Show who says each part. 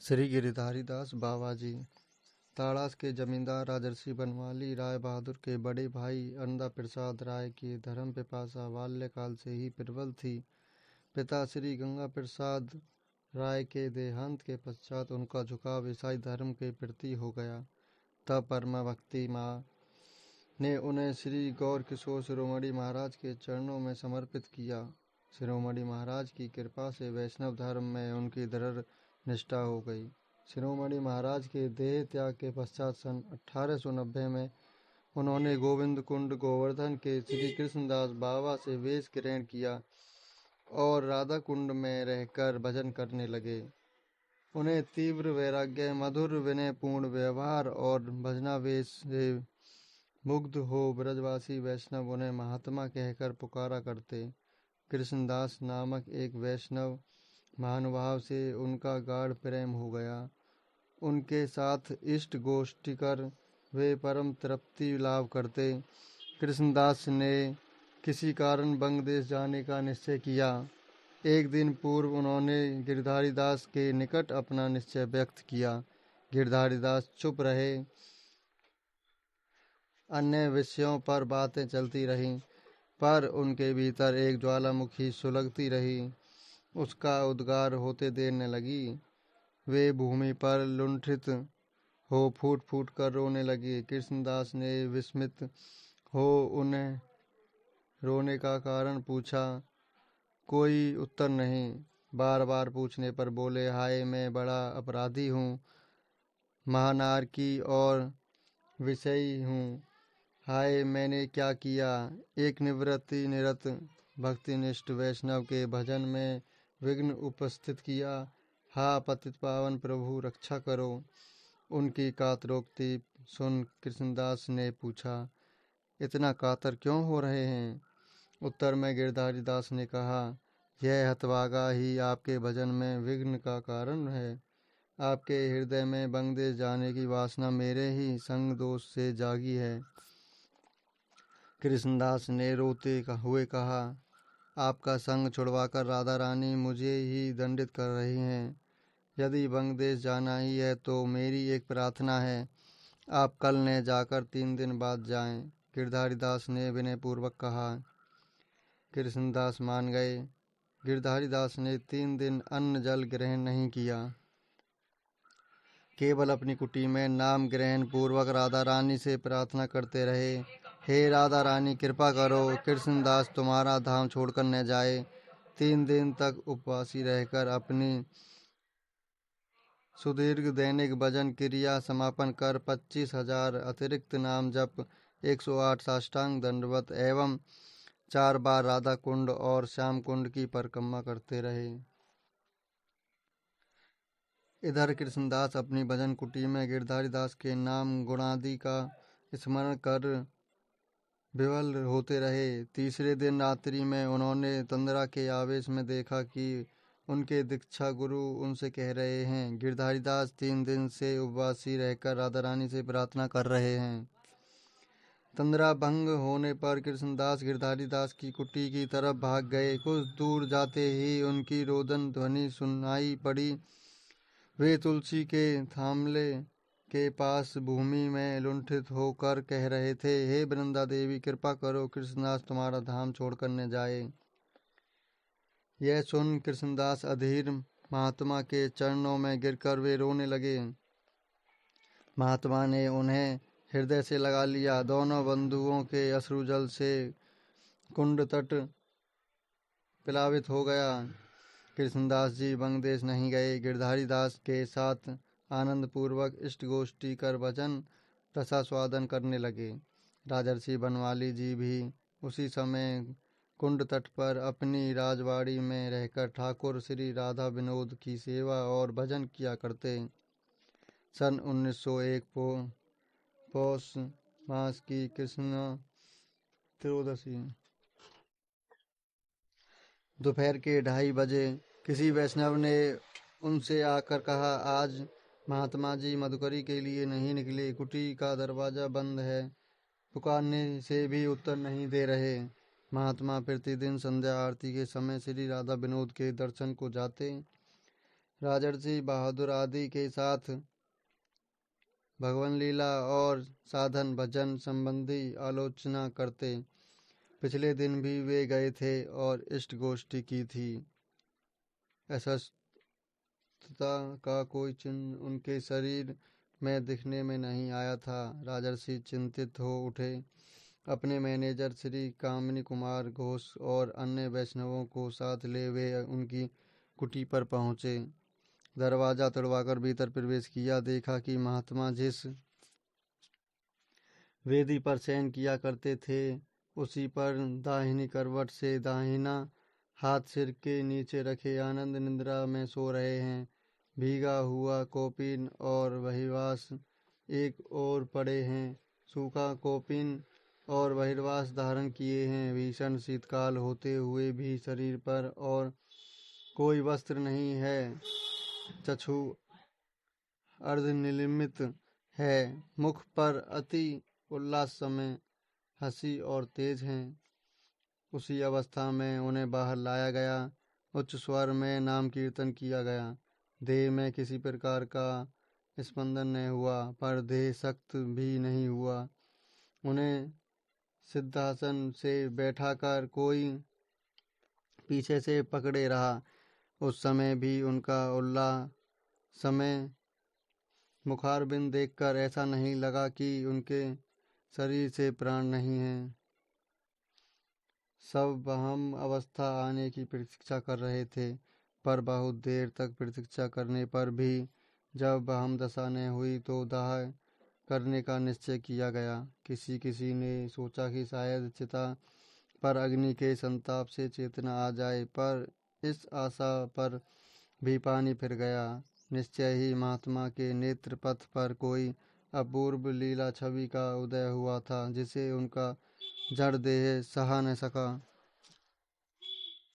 Speaker 1: श्री गिरधारीदास बाबा जी। ताड़ास के जमींदार राजर्षि बनवाली राय बहादुर के बड़े भाई अन्ना प्रसाद राय की धर्म पिपासा बाल्यकाल से ही प्रबल थी। पिता श्री गंगा प्रसाद राय के देहांत के पश्चात उनका झुकाव ईसाई धर्म के प्रति हो गया। तब परमा भक्ति माँ ने उन्हें श्री गौर किशोर शिरोमणि महाराज के चरणों में समर्पित किया। शिरोमणि महाराज की कृपा से वैष्णव धर्म में उनकी दृढ़ निष्ठा हो गई। शिरोमणि महाराज के देह त्याग के पश्चात सन 1890 में उन्होंने गोविंद कुंड गोवर्धन के श्री कृष्णदास बाबा से वेश ग्रहण किया और राधा कुंड में रहकर भजन करने लगे। उन्हें तीव्र वैराग्य, मधुर विनयपूर्ण व्यवहार और भजनावेश से मुग्ध हो ब्रजवासी वैष्णव उन्हें महात्मा कहकर पुकारा करते। कृष्णदास नामक एक वैष्णव महानुभाव से उनका गाढ़ प्रेम हो गया। उनके साथ इष्ट गोष्ठी कर वे परम तृप्ति लाभ करते। कृष्णदास ने किसी कारण बंगदेश जाने का निश्चय किया। एक दिन पूर्व उन्होंने गिरधारीदास के निकट अपना निश्चय व्यक्त किया। गिरधारीदास चुप रहे। अन्य विषयों पर बातें चलती रहीं, पर उनके भीतर एक ज्वालामुखी सुलगती रही। उसका उद्गार होते देर न लगी। वे भूमि पर लुंठित हो फूट फूट कर रोने लगे। कृष्णदास ने विस्मित हो उन्हें रोने का कारण पूछा। कोई उत्तर नहीं। बार बार पूछने पर बोले, हाय मैं बड़ा अपराधी हूँ, महानारकी और विषयी हूँ। हाय मैंने क्या किया। एक निवृत्ति निरत भक्तिनिष्ठ वैष्णव के भजन में विघ्न उपस्थित किया। हा पतित पावन प्रभु रक्षा करो। उनकी कातरोक्ति सुन कृष्णदास ने पूछा, इतना कातर क्यों हो रहे हैं। उत्तर में गिरधारीदास ने कहा, यह हतभागा ही आपके भजन में विघ्न का कारण है। आपके हृदय में बंगदेश जाने की वासना मेरे ही संग दोष से जागी है। कृष्णदास ने रोते हुए कहा, आपका संग छुड़वाकर राधा रानी मुझे ही दंडित कर रही हैं। यदि बंगदेश जाना ही है तो मेरी एक प्रार्थना है, आप कल न जाकर 3 दिन बाद जाएं। गिरधारीदास ने विनयपूर्वक कहा। कृष्णदास मान गए। गिरधारीदास ने 3 दिन अन्न जल ग्रहण नहीं किया। केवल अपनी कुटी में नाम ग्रहण पूर्वक राधा रानी से प्रार्थना करते रहे, हे राधा रानी कृपा करो, कृष्णदास तुम्हारा धाम छोड़कर न जाए। 3 दिन तक उपवासी रहकर अपनी सुदीर्घ दैनिक भजन क्रिया समापन कर 25,000 अतिरिक्त नाम जप, 108 साष्टांग दंडवत एवं 4 बार राधा कुंड और श्याम कुंड की परिक्रमा करते रहे। इधर कृष्णदास अपनी भजन कुटी में गिरधारीदास के नाम गुणादि का स्मरण कर विवल होते रहे। तीसरे दिन रात्रि में उन्होंने तंद्रा के आवेश में देखा कि उनके दीक्षा गुरु उनसे कह रहे हैं, गिरधारीदास 3 दिन से उपवासी रहकर राधा रानी से प्रार्थना कर रहे हैं। तंद्रा भंग होने पर कृष्णदास गिरधारीदास की कुटी की तरफ भाग गए। कुछ दूर जाते ही उनकी रोदन ध्वनि सुनाई पड़ी। वे तुलसी के थामले के पास भूमि में लुंठित होकर कह रहे थे, हे वृंदा देवी कृपा करो, कृष्णदास तुम्हारा धाम छोड़कर न जाए। यह सुन कृष्णदास अधीर महात्मा के चरणों में गिरकर वे रोने लगे। महात्मा ने उन्हें हृदय से लगा लिया। दोनों बंधुओं के अश्रुजल से कुंड तट प्लावित हो गया। कृष्णदास जी बंगदेश नहीं गए। गिरधारीदास के साथ आनंद पूर्वक इष्ट गोष्ठी कर भजन रसास्वादन करने लगे। राजर्षि बनवाली जी भी उसी समय कुंड तट पर अपनी राजवाड़ी में रहकर ठाकुर श्री राधा विनोद की सेवा और भजन किया करते। सन 1901 पौष मास की कृष्ण त्रयोदशी दोपहर के 2:30 बजे किसी वैष्णव ने उनसे आकर कहा, आज महात्मा जी मधुकरी के लिए नहीं निकले, कुटी का दरवाजा बंद है, पुकारने से भी उत्तर नहीं दे रहे। महात्मा प्रतिदिन संध्या आरती के समय श्री राधा विनोद के दर्शन को जाते। राजर्षि बहादुर आदि के साथ भगवान लीला और साधन भजन संबंधी आलोचना करते। पिछले दिन भी वे गए थे और इष्ट गोष्ठी की थी। अस्वस्थता का कोई चिन्ह उनके शरीर में दिखने में नहीं आया था। राजर्षि चिंतित हो उठे। अपने मैनेजर श्री कामिनी कुमार घोष और अन्य वैष्णवों को साथ ले वे उनकी कुटी पर पहुँचे। दरवाजा तोड़वाकर भीतर प्रवेश किया। देखा कि महात्मा जिस वेदी पर शयन किया करते थे उसी पर दाहिनी करवट से दाहिना हाथ सिर के नीचे रखे आनंद निद्रा में सो रहे हैं। भीगा हुआ कौपीन और बहिर्वास एक ओर पड़े हैं। सूखा कौपीन और बहिर्वास धारण किए हैं। भीषण शीतकाल होते हुए भी शरीर पर और कोई वस्त्र नहीं है। चक्षु अर्धनिर्मित है। मुख पर अति उल्लास समय हंसी और तेज हैं। उसी अवस्था में उन्हें बाहर लाया गया। उच्च स्वर में नाम कीर्तन किया गया। देह में किसी प्रकार का स्पंदन नहीं हुआ, पर देह सख्त भी नहीं हुआ। उन्हें सिद्धासन से बैठाकर कोई पीछे से पकड़े रहा। उस समय भी उनका उल्लास समय मुखारबिंद देखकर ऐसा नहीं लगा कि उनके शरीर से प्राण नहीं है। सब हम अवस्था आने की प्रतीक्षा कर रहे थे, पर बहुत देर तक प्रतीक्षा करने पर भी जब हम दशा न हुई तो दाह करने का निश्चय किया गया। किसी किसी ने सोचा कि शायद चिता पर अग्नि के संताप से चेतना आ जाए, पर इस आशा पर भी पानी फिर गया। निश्चय ही महात्मा के नेत्र पथ पर कोई अपूर्व लीला छवि का उदय हुआ था, जिसे उनका जड़ देह सहा न सका।